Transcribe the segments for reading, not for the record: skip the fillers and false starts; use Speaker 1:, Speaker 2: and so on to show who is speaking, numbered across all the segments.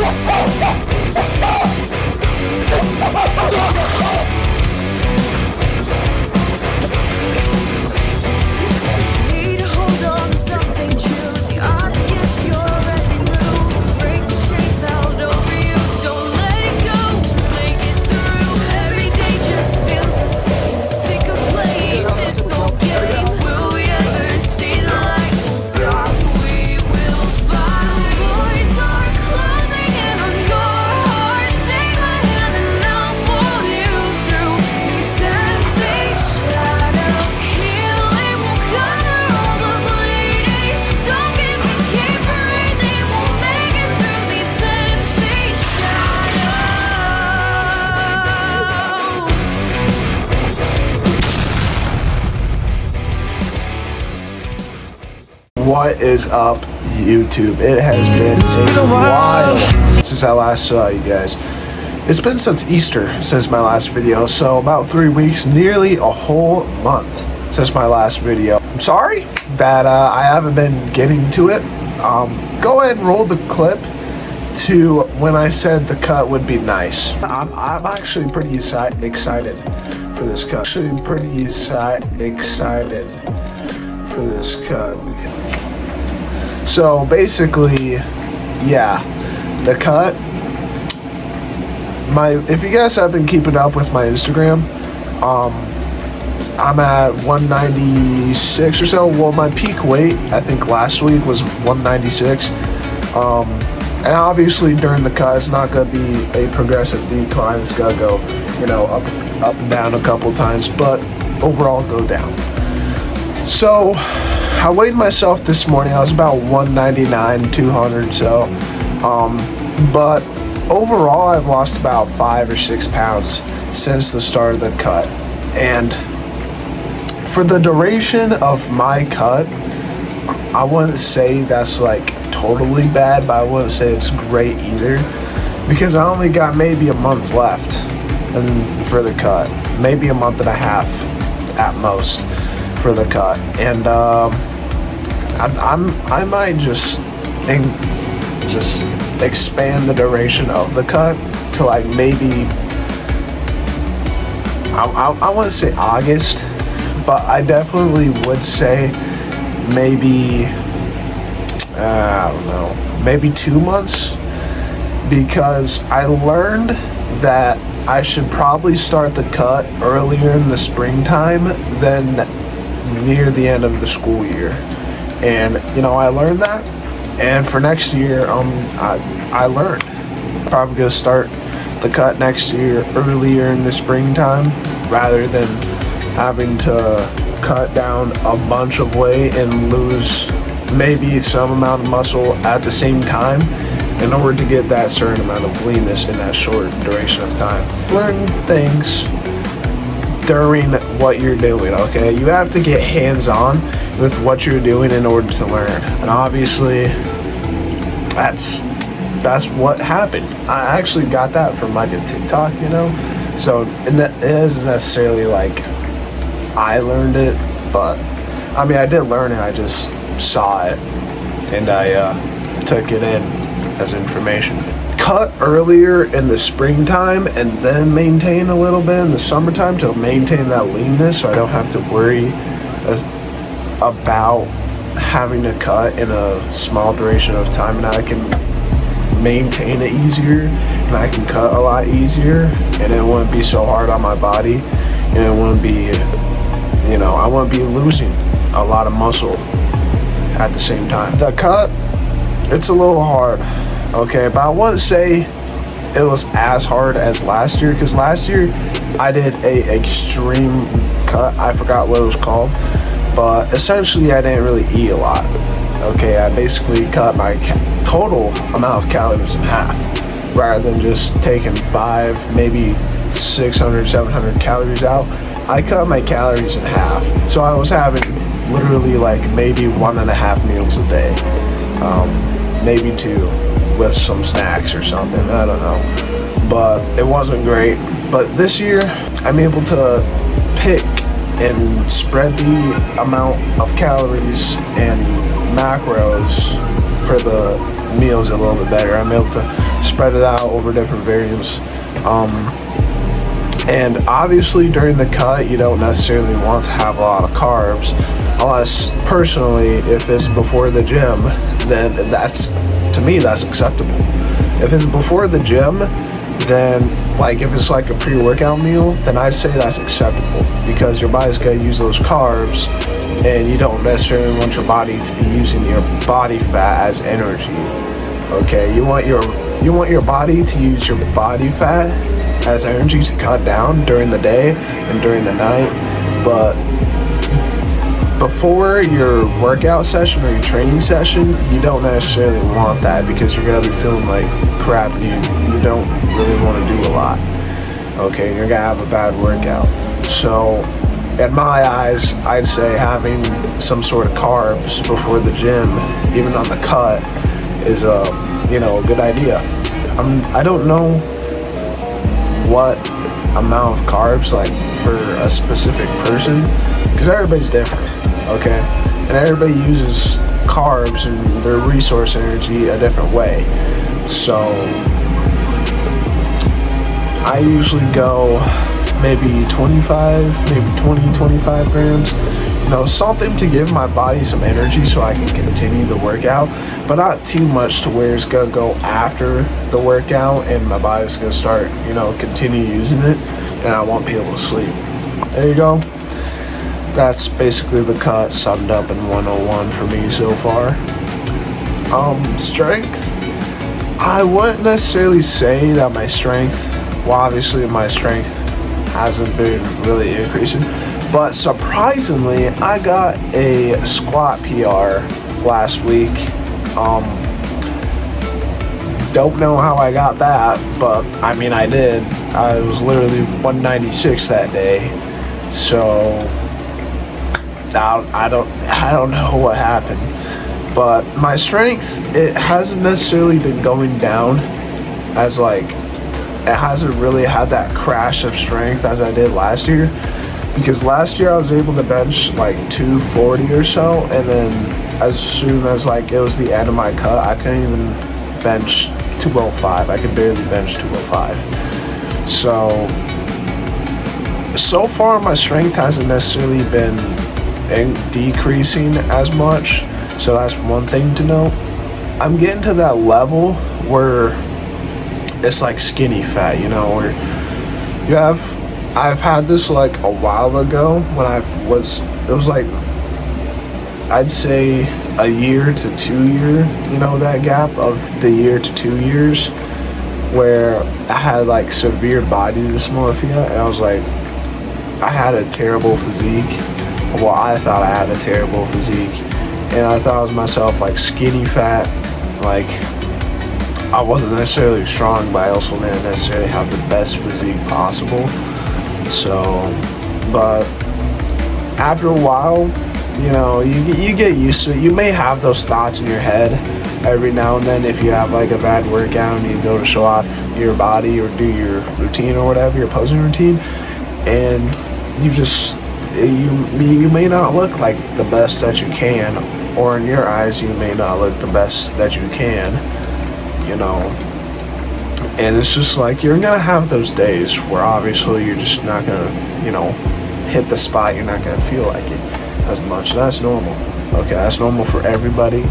Speaker 1: Need to hold on to something true. The odds against your every move. Break the chains held over you. Don't let it go. Make it through. Every day just feels the same. Sick of playing this old game. Will we ever see the light? Won't stop. We will fight. Voids are closing in on your heart. Take my hand and I'll pull you through. These empty shadows. Healing will cover all the bleeding. Don't give me, keep breathing. We'll make it through these empty shadows.
Speaker 2: What is up, YouTube? It has been a while since I last saw you guys. It's been since Easter since my last video, so about 3 weeks, nearly a whole month since my last video. I'm sorry that I haven't been getting to it. Go ahead and roll the clip to when I said the cut would be nice. I'm actually pretty excited for this cut. For this cut. So basically, yeah, the cut. If you guys have been keeping up with my Instagram, I'm at 196 or so. Well, my peak weight, I think last week was 196. And obviously during the cut, it's not going to be a progressive decline. It's going to go, up and down a couple times, but overall go down. So I weighed myself this morning. I was about 199, 200 so. But overall, I've lost about 5 or 6 pounds since the start of the cut. And for the duration of my cut, I wouldn't say that's like totally bad, but I wouldn't say it's great either, because I only got maybe a month left for the cut, maybe a month and a half at most for the cut. And I might just expand the duration of the cut to like maybe I wouldn't say August, but I definitely would say maybe I don't know, maybe 2 months, because I learned that I should probably start the cut earlier in the springtime than near the end of the school year. And I learned that, and for next year I learned probably gonna start the cut next year earlier in the springtime, rather than having to cut down a bunch of weight and lose maybe some amount of muscle at the same time in order to get that certain amount of leanness in that short duration of time. Learn things during what you're doing, okay? You have to get hands-on with what you're doing in order to learn. And obviously, that's what happened. I actually got that from like a TikTok, So it isn't necessarily like I learned it, but I mean, I did learn it. I just saw it and I took it in as information. Cut earlier in the springtime and then maintain a little bit in the summertime to maintain that leanness, so I don't have to worry about having to cut in a small duration of time, and I can maintain it easier and I can cut a lot easier, and it wouldn't be so hard on my body, and it wouldn't be I wouldn't be losing a lot of muscle at the same time. The cut, it's a little hard, okay, but I wouldn't say it was as hard as last year, because last year I did a extreme cut. I forgot what it was called, but essentially I didn't really eat a lot. Okay, I basically cut my total amount of calories in half, rather than just taking 5, maybe 600, 700 calories out. I cut my calories in half, so I was having literally like maybe 1.5 meals a day, maybe 2 with some snacks or something, I don't know, but it wasn't great. But this year I'm able to pick and spread the amount of calories and macros for the meals a little bit better. I'm able to spread it out over different variants. And obviously during the cut, you don't necessarily want to have a lot of carbs, unless personally, if it's before the gym, then to me, that's acceptable. If it's before the gym, then like if it's like a pre-workout meal, then I'd say that's acceptable, because your body's gonna use those carbs, and you don't necessarily want your body to be using your body fat as energy. Okay, you want your body to use your body fat as energy to cut down during the day and during the night, but before your workout session or your training session, you don't necessarily want that, because you're gonna be feeling like crap and you don't really want to do a lot. Okay, you're gonna have a bad workout. So in my eyes, I'd say having some sort of carbs before the gym, even on the cut, is a good idea. I don't know what amount of carbs like for a specific person, because everybody's different, okay, and everybody uses carbs and their resource energy a different way. So I usually go maybe 25 grams, something to give my body some energy so I can continue the workout, but not too much to where it's gonna go after the workout and my body's gonna start, continue using it, and I won't be able to sleep. There you go. That's basically the cut summed up in 101 for me so far. Strength, I wouldn't necessarily say that my strength, well, obviously my strength hasn't been really increasing, but surprisingly, I got a squat PR last week. Don't know how I got that, but I mean, I did. I was literally 196 that day, so I don't know what happened. But my strength, it hasn't necessarily been going down, as like, it hasn't really had that crash of strength as I did last year, because last year I was able to bench like 240 or so, and then as soon as like it was the end of my cut, I couldn't even bench 205. I could barely bench 205. So far my strength hasn't necessarily been decreasing as much, so that's one thing to note. I'm getting to that level where it's like skinny fat, where I've had this like a while ago when it was like, I'd say a year to 2 year, that gap of the year to 2 years, where I had like severe body dysmorphia, and I was like, I had a terrible physique. Well, I thought I had a terrible physique, and I thought of myself like skinny fat, like I wasn't necessarily strong, but I also didn't necessarily have the best physique possible. So, but after a while, you get used to it. You may have those thoughts in your head every now and then if you have like a bad workout and you go to show off your body or do your routine or whatever, your posing routine, and you may not look like the best that you can, or in your eyes you may not look the best that you can, and it's just like you're gonna have those days where obviously you're just not gonna hit the spot. You're not gonna feel like it as much. That's normal. Okay, that's normal for everybody,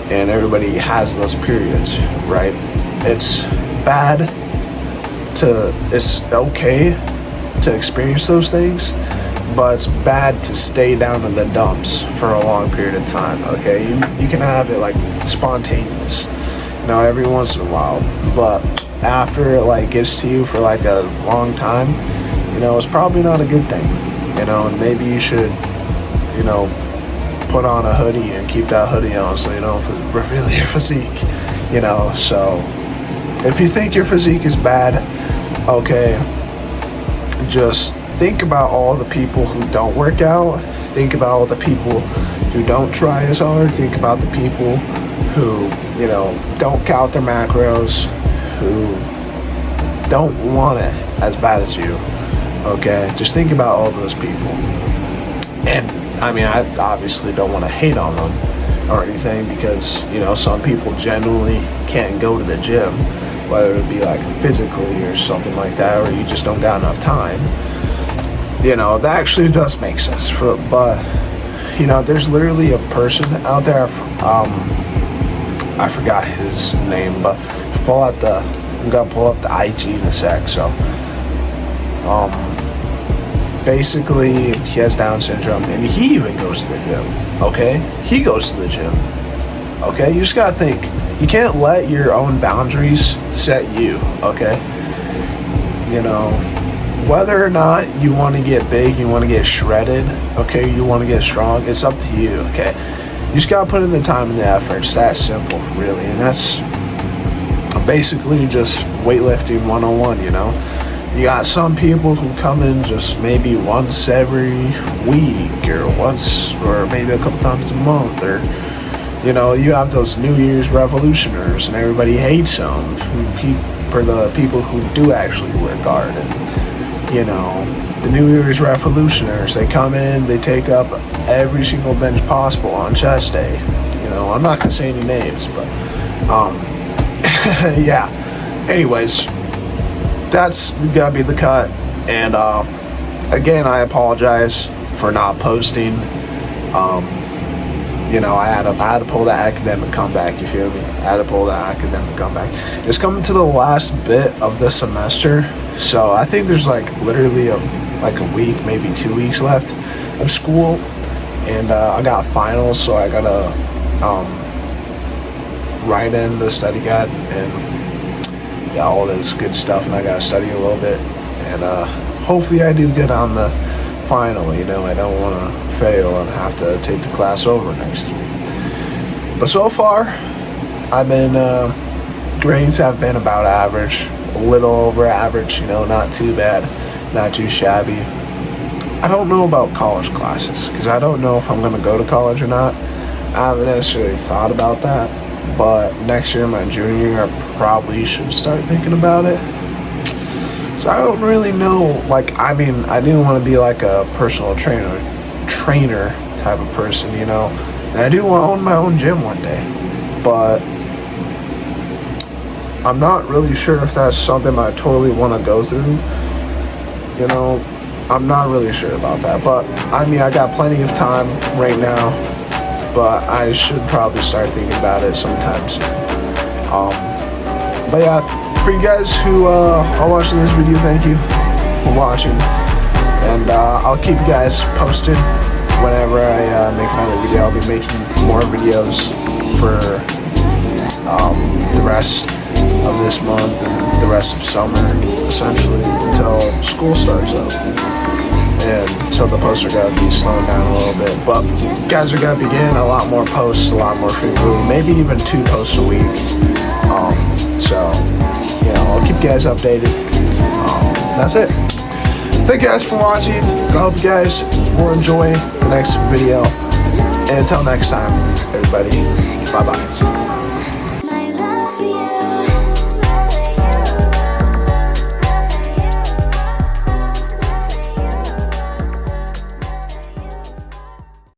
Speaker 2: and everybody has those periods, right? It's okay to experience those things, but it's bad to stay down in the dumps for a long period of time. Okay, you can have it like spontaneous, every once in a while, but after it like gets to you for like a long time, it's probably not a good thing, and maybe you should, put on a hoodie and keep that hoodie on so you don't reveal your physique, so if you think your physique is bad, okay, just think about all the people who don't work out, think about all the people who don't try as hard, think about the people who, don't count their macros, who don't want it as bad as you, okay? Just think about all those people. And, I mean, I obviously don't want to hate on them or anything, because, some people genuinely can't go to the gym, whether it be like physically or something like that, or you just don't got enough time. You know, that actually does make sense. But you know, there's literally a person out there. I forgot his name, but if you I'm gonna pull up the IG in a sec. So, basically, he has Down syndrome, and he even goes to the gym. Okay, he goes to the gym. Okay, you just gotta think. You can't let your own boundaries set you. Okay, you know, whether or not you want to get big, you want to get shredded. Okay, you want to get strong. It's up to you. Okay, you just gotta put in the time and the effort. It's that simple, really, and that's basically just weightlifting 101. You know. You got some people who come in just maybe once every week or maybe a couple times a month, or you know, you have those New Year's revolutioners and everybody hates them for the people who do actually work hard. And you know, the New Year's revolutioners, they come in, they take up every single bench possible on chest day. You know, I'm not gonna say any names, but yeah. Anyways, that's gotta be the cut. And again, I apologize for not posting. You know, I had to pull that academic comeback. You feel me? I had to pull that academic comeback. It's coming to the last bit of the semester, so I think there's like literally a week, maybe 2 weeks left of school, and I got finals, so I gotta write in the study guide and yeah, all this good stuff, and I gotta study a little bit, and hopefully I do good on the final. You know, I don't want to fail and have to take the class over next year. But so far, I've been grades have been about average, a little over average. You know, not too bad, not too shabby. I don't know about college classes because I don't know if I'm gonna go to college or not. I haven't necessarily thought about that. But next year, my junior year, I probably should start thinking about it. So I don't really know. Like, I mean, I do want to be like a personal trainer type of person, you know. And I do want to own my own gym one day. But I'm not really sure if that's something I totally want to go through. You know, I'm not really sure about that. But, I mean, I got plenty of time right now. But I should probably start thinking about it sometime soon. But yeah, for you guys who are watching this video, thank you for watching. And I'll keep you guys posted whenever I make another video. I'll be making more videos for the rest of this month and the rest of summer, essentially, until school starts up. And so the posts are gonna be slowing down a little bit, but you guys are gonna be getting a lot more posts, a lot more frequently, maybe even 2 posts a week. So you know, I'll keep you guys updated. That's it. Thank you guys for watching. I hope you guys will enjoy the next video. And until next time, everybody, bye bye.